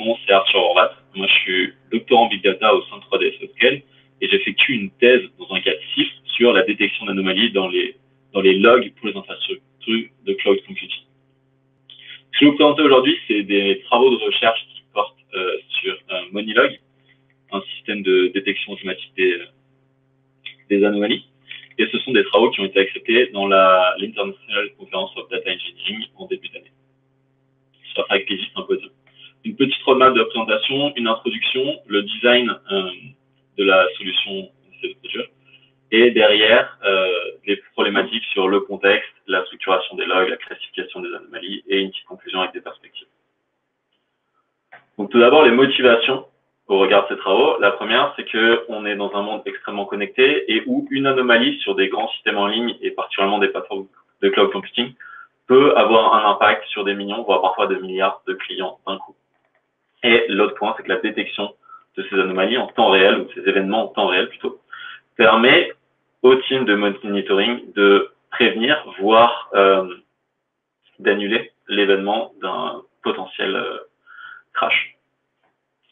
nom, c'est Arthur Horvath. Moi, je suis doctorant Big Data au Centre 3DS Scale et j'effectue une thèse dans un cadre CIF sur la détection d'anomalies dans les logs pour les infrastructures de cloud computing. Ce que je vais vous présenter aujourd'hui, c'est des travaux de recherche qui portent sur Monilog, un système de détection automatique des anomalies. Et ce sont des travaux qui ont été acceptés dans l'International Conference of Data Engineering en début d'année. Ça sera avec plaisir un peu. Une petite roadmap de présentation, une introduction, le design de la solution et derrière les problématiques sur le contexte, la structuration des logs, la classification des anomalies et une petite conclusion avec des perspectives. Donc tout d'abord, les motivations au regard de ces travaux. La première, c'est qu'on est dans un monde extrêmement connecté et où une anomalie sur des grands systèmes en ligne et particulièrement des plateformes de cloud computing peut avoir un impact sur des millions, voire parfois des milliards de clients d'un coup. Et l'autre point, c'est que la détection de ces anomalies en temps réel, ou ces événements en temps réel plutôt, permet au team de monitoring de prévenir, voire d'annuler l'événement d'un potentiel crash.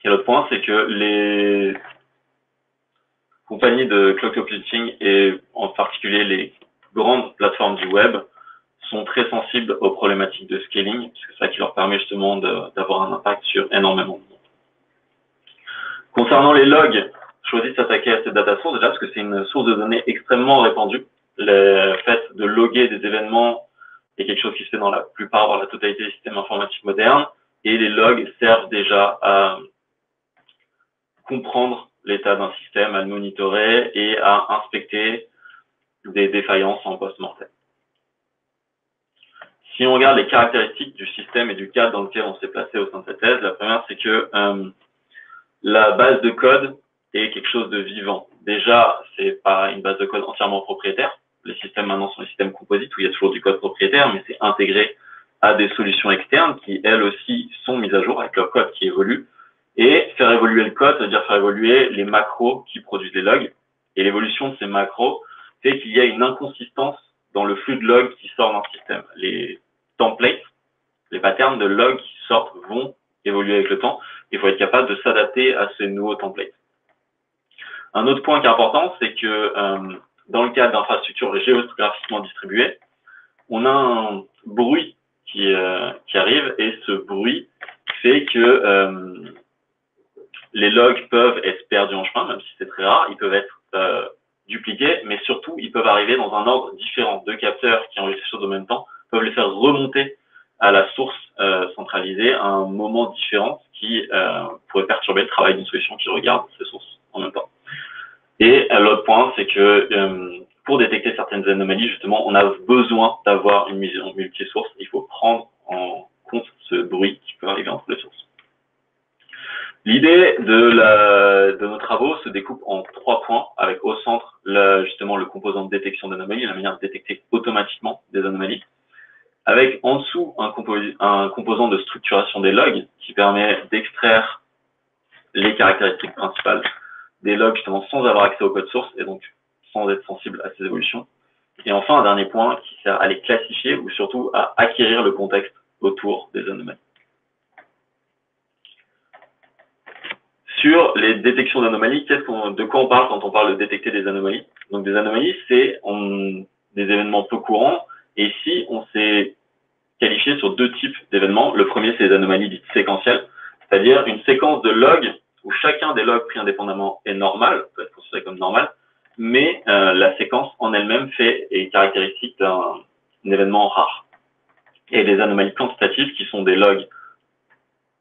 Et l'autre point, c'est que les compagnies de cloud computing et en particulier les grandes plateformes du web sont très sensibles aux problématiques de scaling, parce que c'est ça qui leur permet justement d'avoir un impact sur énormément de monde. Concernant les logs, choisis de s'attaquer à cette data source déjà parce que c'est une source de données extrêmement répandue. Le fait de loguer des événements est quelque chose qui se fait dans la plupart, voire la totalité des systèmes informatiques modernes, et les logs servent déjà à comprendre l'état d'un système, à le monitorer et à inspecter des défaillances en post-mortem. Si on regarde les caractéristiques du système et du cadre dans lequel on s'est placé au sein de cette thèse, la première, c'est que la base de code est quelque chose de vivant. Déjà, c'est pas une base de code entièrement propriétaire. Les systèmes maintenant sont des systèmes composites où il y a toujours du code propriétaire, mais c'est intégré à des solutions externes qui, elles aussi, sont mises à jour avec leur code qui évolue. Et faire évoluer le code, ça veut dire faire évoluer les macros qui produisent les logs. Et l'évolution de ces macros fait qu'il y a une inconsistance dans le flux de logs qui sort d'un système. Les templates, les patterns de logs qui sortent vont évoluer avec le temps. Il faut être capable de s'adapter à ces nouveaux templates. Un autre point qui est important, c'est que dans le cadre d'infrastructures géographiquement distribuées, on a un bruit qui arrive et ce bruit fait que les logs peuvent être perdus en chemin, même si c'est très rare, ils peuvent être dupliqués, mais surtout, ils peuvent arriver dans un ordre différent. Deux capteurs qui enregistrent les choses en même temps peuvent les faire remonter à la source centralisée à un moment différent, ce qui pourrait perturber le travail d'une solution qui regarde ces sources en même temps. Et l'autre point, c'est que pour détecter certaines anomalies, justement, on a besoin d'avoir une vision multi-source. Il faut prendre en compte ce bruit qui peut arriver entre les sources. L'idée de nos travaux se découpe en 3 points, avec au centre justement le composant de détection d'anomalies, la manière de détecter automatiquement des anomalies, avec en dessous un composant de structuration des logs qui permet d'extraire les caractéristiques principales des logs justement sans avoir accès au code source et donc sans être sensible à ces évolutions. Et enfin, un dernier point qui sert à les classifier ou surtout à acquérir le contexte autour des anomalies. Sur les détections d'anomalies, de quoi on parle quand on parle de détecter des anomalies? Donc des anomalies, c'est des événements peu courants. Et ici, on s'est qualifié sur 2 types d'événements. Le premier, c'est les anomalies dites séquentielles, c'est-à-dire une séquence de logs où chacun des logs pris indépendamment est normal, peut être considéré comme normal, mais la séquence en elle-même est caractéristique d'un événement rare. Et les anomalies quantitatives qui sont des logs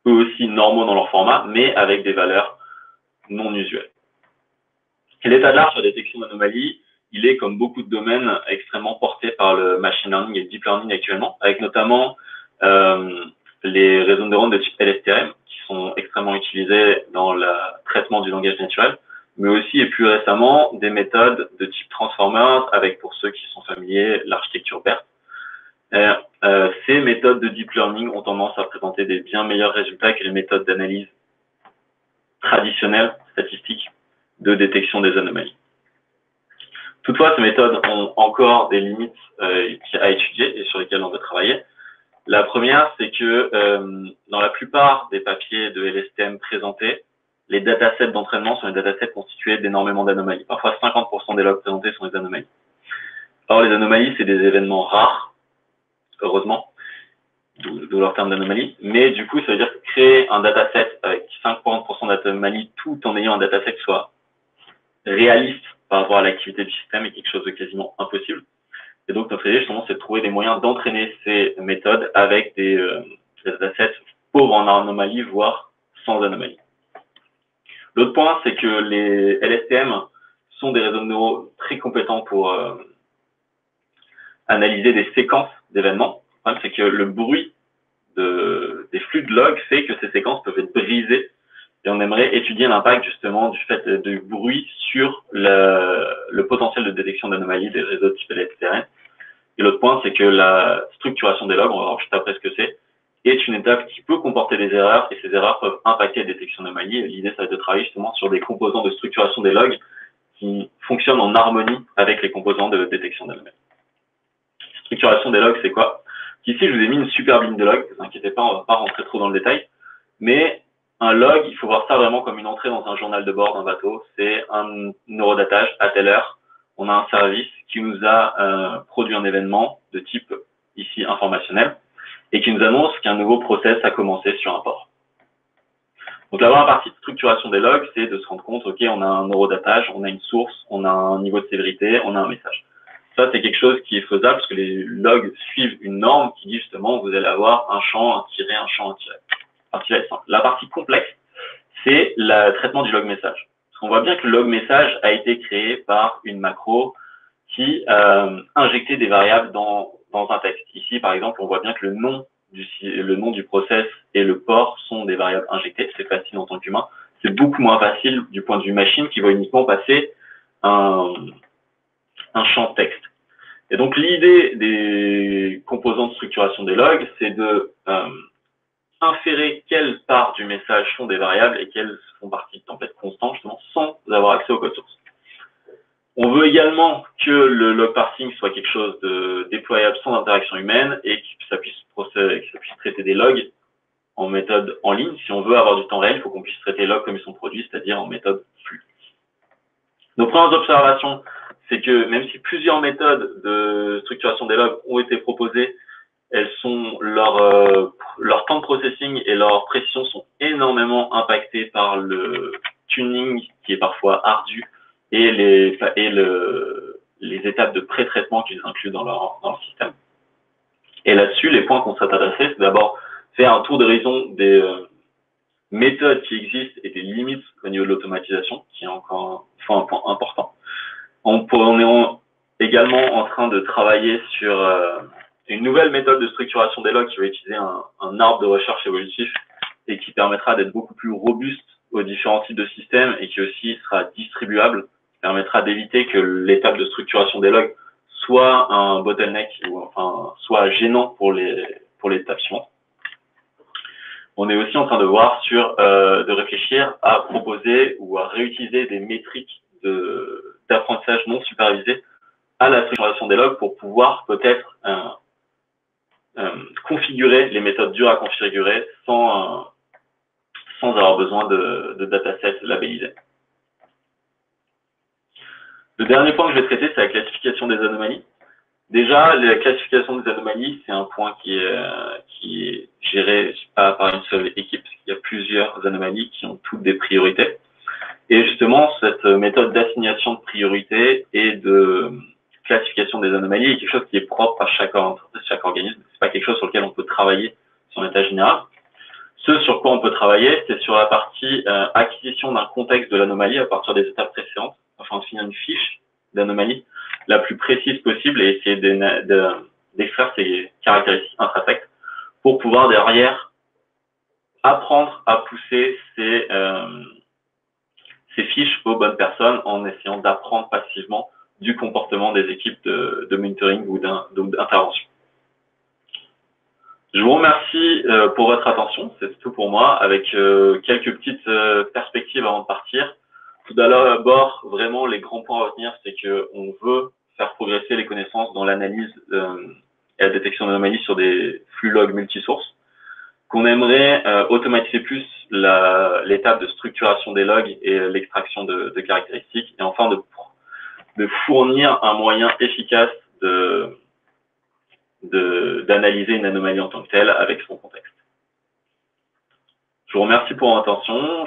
eux aussi normaux dans leur format, mais avec des valeurs non usuelles. Et l'état de l'art sur la détection d'anomalies, il est, comme beaucoup de domaines, extrêmement porté par le machine learning et le deep learning actuellement, avec notamment les réseaux de neurones de type LSTM, qui sont extrêmement utilisés dans le traitement du langage naturel, mais aussi, et plus récemment, des méthodes de type transformers, avec, pour ceux qui sont familiers, l'architecture BERT. Ces méthodes de deep learning ont tendance à présenter des bien meilleurs résultats que les méthodes d'analyse traditionnelles, statistiques, de détection des anomalies. Toutefois, ces méthodes ont encore des limites à étudier et sur lesquelles on veut travailler. La première, c'est que dans la plupart des papiers de LSTM présentés, les datasets d'entraînement sont des datasets constitués d'énormément d'anomalies. Parfois, 50% des logs présentés sont des anomalies. Or, les anomalies, c'est des événements rares, heureusement, d'où leur terme d'anomalie. Mais du coup, ça veut dire que créer un dataset avec 50% d'anomalies tout en ayant un dataset qui soit réaliste par rapport à l'activité du système est quelque chose de quasiment impossible. Et donc, notre idée, justement, c'est de trouver des moyens d'entraîner ces méthodes avec des datasets pauvres en anomalies, voire sans anomalies. L'autre point, c'est que les LSTM sont des réseaux de neurones très compétents pour analyser des séquences d'événements. Le problème, c'est que le bruit des flux de logs fait que ces séquences peuvent être brisées. Et on aimerait étudier l'impact justement du fait du bruit sur le potentiel de détection d'anomalies des réseaux type LSTM. Et l'autre point, c'est que la structuration des logs, on va voir juste après ce que c'est, est une étape qui peut comporter des erreurs, et ces erreurs peuvent impacter la détection d'anomalies. L'idée, ça va être de travailler justement sur des composants de structuration des logs qui fonctionnent en harmonie avec les composants de détection d'anomalies. Structuration des logs, c'est quoi? Ici, je vous ai mis une superbe ligne de log, ne vous inquiétez pas, on ne va pas rentrer trop dans le détail, mais un log, il faut voir ça vraiment comme une entrée dans un journal de bord d'un bateau. C'est un neurodatage à telle heure. On a un service qui nous a produit un événement de type ici informationnel et qui nous annonce qu'un nouveau process a commencé sur un port. Donc la première partie de structuration des logs, c'est de se rendre compte, ok, on a un neurodatage, on a une source, on a un niveau de sévérité, on a un message. Ça, c'est quelque chose qui est faisable parce que les logs suivent une norme qui dit justement vous allez avoir un champ, un tiré, un champ, un tiré. La partie complexe, c'est le traitement du log message. On voit bien que le log message a été créé par une macro qui injectait des variables dans un texte. Ici, par exemple, on voit bien que le nom du process et le port sont des variables injectées. C'est facile en tant qu'humain. C'est beaucoup moins facile du point de vue machine qui va uniquement passer un champ texte. Et donc, l'idée des composants de structuration des logs, c'est de inférer quelles parts du message sont des variables et quelles font partie de templates constants, justement, sans avoir accès au code source. On veut également que le log parsing soit quelque chose de déployable sans interaction humaine et que ça puisse traiter des logs en méthode en ligne. Si on veut avoir du temps réel, il faut qu'on puisse traiter les logs comme ils sont produits, c'est-à-dire en méthode flux. Nos premières observations, c'est que même si plusieurs méthodes de structuration des logs ont été proposées, elles sont leur temps de processing et leur précision sont énormément impactés par le tuning qui est parfois ardu et les étapes de pré-traitement qu'ils incluent dans leur système. Et là-dessus, les points qu'on souhaite adresser, c'est d'abord faire un tour d'horizon des méthodes qui existent et des limites au niveau de l'automatisation, qui est encore un point important. On est également en train de travailler sur une nouvelle méthode de structuration des logs qui va utiliser un arbre de recherche évolutif et qui permettra d'être beaucoup plus robuste aux différents types de systèmes et qui aussi sera distribuable, qui permettra d'éviter que l'étape de structuration des logs soit un bottleneck ou enfin soit gênant pour l'étape suivante. On est aussi en train de voir de réfléchir à proposer ou à réutiliser des métriques d'apprentissage non supervisé à la structuration des logs pour pouvoir peut-être configurer les méthodes dures à configurer sans avoir besoin de datasets labellisés. Le dernier point que je vais traiter, c'est la classification des anomalies. Déjà, la classification des anomalies, c'est un point qui est géré pas par une seule équipe. Il y a plusieurs anomalies qui ont toutes des priorités. Et justement, cette méthode d'assignation de priorité et de classification des anomalies est quelque chose qui est propre à chaque organisme. C'est pas quelque chose sur lequel on peut travailler sur l'état général. Ce sur quoi on peut travailler, c'est sur la partie acquisition d'un contexte de l'anomalie à partir des étapes précédentes, afin de finir une fiche d'anomalie la plus précise possible et essayer d'extraire ces caractéristiques intrinsèques pour pouvoir derrière apprendre à pousser ces fiches aux bonnes personnes en essayant d'apprendre passivement du comportement des équipes de monitoring ou d'intervention. Je vous remercie pour votre attention, c'est tout pour moi, avec quelques petites perspectives avant de partir. Tout d'abord, vraiment, les grands points à retenir, c'est qu'on veut faire progresser les connaissances dans l'analyse et la détection d'anomalies sur des flux log multisources, qu'on aimerait automatiser plus l'étape de structuration des logs et l'extraction de caractéristiques, et enfin de fournir un moyen efficace d'analyser une anomalie en tant que telle avec son contexte. Je vous remercie pour votre attention.